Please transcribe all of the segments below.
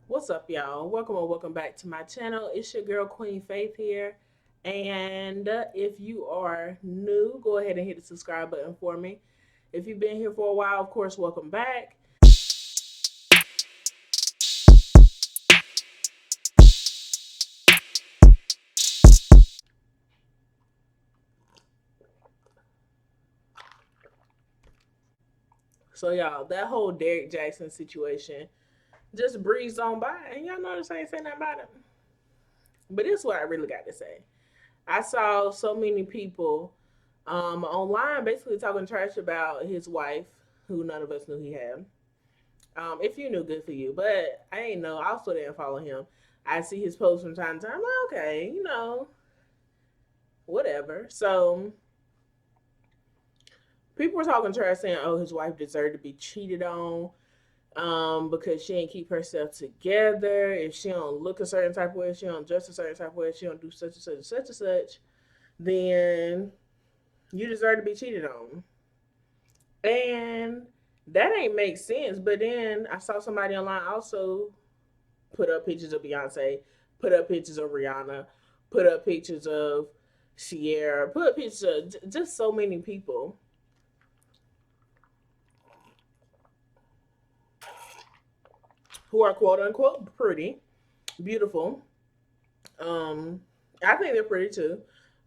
What's up, y'all? Welcome or welcome back to my channel. It's your girl Queen Faith here. And if you are new, go ahead and hit the subscribe button for me. If you've been here for a while, of course, welcome back. So, y'all, that whole Derek Jackson situation just breezed on by, and y'all notice I ain't saying nothing about it. But this is what I really got to say. I saw so many people online basically talking trash about his wife, who none of us knew he had. If you knew, good for you. But I ain't know. I also didn't follow him. I see his posts from time to time. Like, okay, whatever. So people were talking trash saying, "Oh, his wife deserved to be cheated on, because she didn't keep herself together. If she don't look a certain type of way, she don't dress a certain type of way, she don't do such and such and such and such, then you deserve to be cheated on." And that ain't make sense. But then I saw somebody online also put up pictures of Beyonce, put up pictures of Rihanna, put up pictures of Sierra, put up pictures of just so many people who are quote unquote pretty, beautiful. Um, I think they're pretty too.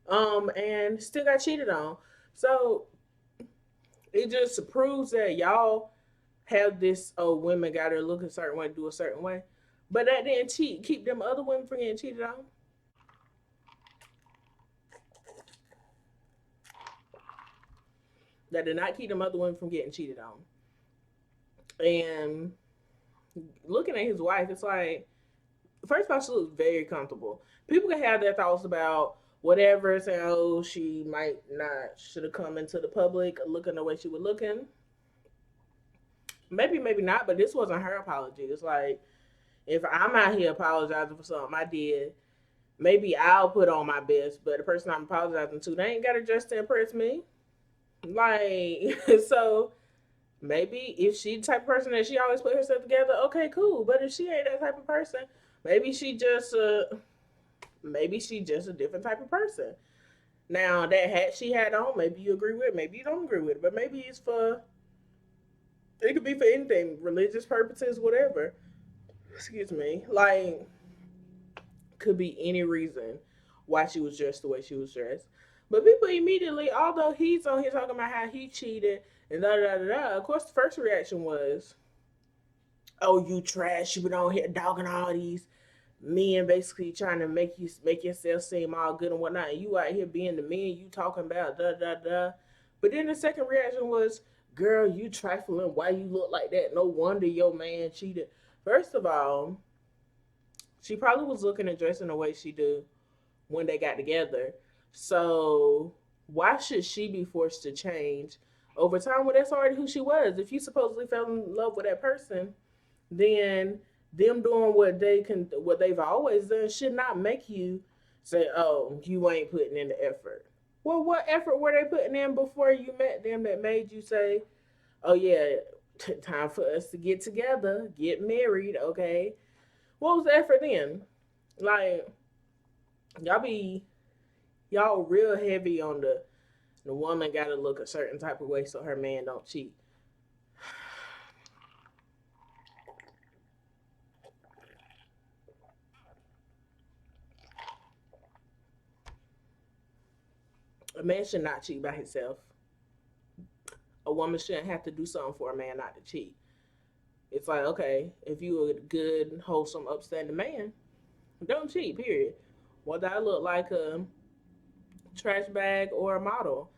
And still got cheated on. So it just proves that y'all have this, oh, women got to look a certain way, do a certain way. But that didn't keep them other women from getting cheated on. That did not keep them other women from getting cheated on. And looking at his wife, it's like, first of all, she looks very comfortable. People can have their thoughts about whatever, saying, oh, she might not, should have come into the public looking the way she was looking. Maybe, maybe not, but this wasn't her apology. It's like, if I'm out here apologizing for something I did, maybe I'll put on my best, but the person I'm apologizing to, they ain't got to dress to impress me. Like, so maybe if she the type of person that she always put herself together, okay, cool. But if she ain't that type of person, maybe she just a different type of person. Now that hat she had on, maybe you agree with it, maybe you don't agree with it, but maybe it could be for anything, religious purposes, whatever. Excuse me. Like, could be any reason why she was dressed the way she was dressed. But people immediately, although he's on here talking about how he cheated and da da da da, of course the first reaction was, oh, you trash, you been on here dogging all these men, basically trying to make yourself seem all good and whatnot, and you out here being the man you talking about da da da. But then the second reaction was, girl, you trifling, why you look like that, no wonder your man cheated. First of all, she probably was looking and dressing the way she do when they got together. So why should she be forced to change over time when that's already who she was? If you supposedly fell in love with that person, then them doing what they've always done should not make you say, "Oh, you ain't putting in the effort." Well, what effort were they putting in before you met them that made you say, "Oh yeah, time for us to get together, get married"? Okay, what was the effort then? Like, y'all be y'all real heavy on the woman got to look a certain type of way so her man don't cheat. A man should not cheat by himself. A woman shouldn't have to do something for a man not to cheat. It's like, okay, if you a good, wholesome, upstanding man, don't cheat. Period. Whether I look like a trash bag or a model,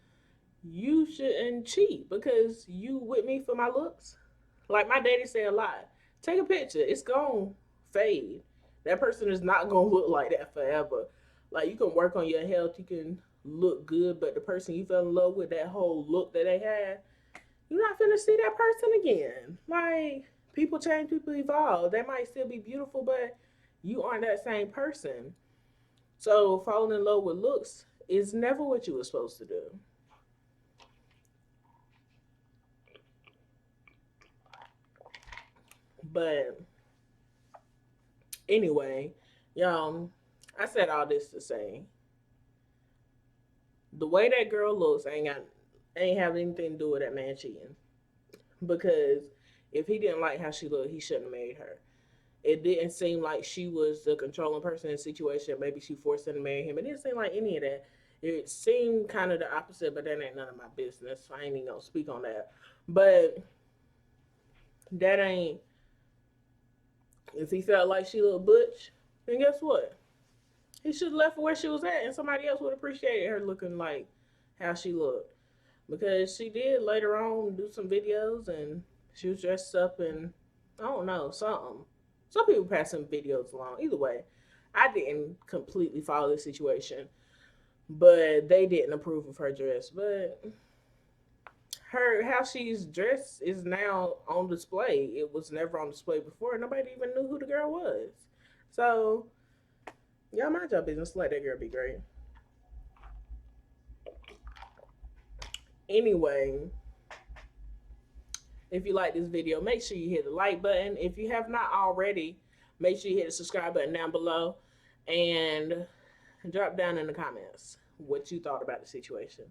you shouldn't cheat because you with me for my looks. Like my daddy said a lot. Take a picture. It's gonna fade. That person is not gonna look like that forever. Like you can work on your health, you can look good, but the person you fell in love with, that whole look that they had, you're not gonna see that person again. Like people change, people evolve. They might still be beautiful, but you aren't that same person. So falling in love with looks is never what you were supposed to do. But Anyway, I said all this to say the way that girl looks ain't have anything to do with that man cheating. Because if he didn't like how she looked, he shouldn't have married her. It didn't seem like she was the controlling person in the situation. Maybe she forced him to marry him. It didn't seem like any of that. It seemed kind of the opposite, but that ain't none of my business. So I ain't even gonna speak on that. But that ain't. If he felt like she looked butch, then guess what? He should have left her where she was at, and somebody else would appreciate her looking like how she looked. Because she did later on do some videos, and she was dressed up in, I don't know, something. Some people pass some videos along. Either way, I didn't completely follow the situation, but they didn't approve of her dress. But her how she's dressed is now on display. It was never on display before. Nobody even knew who the girl was. So y'all mind your business. Let that girl be great. Anyway, if you like this video, make sure you hit the like button. If you have not already, make sure you hit the subscribe button down below and drop down in the comments what you thought about the situation.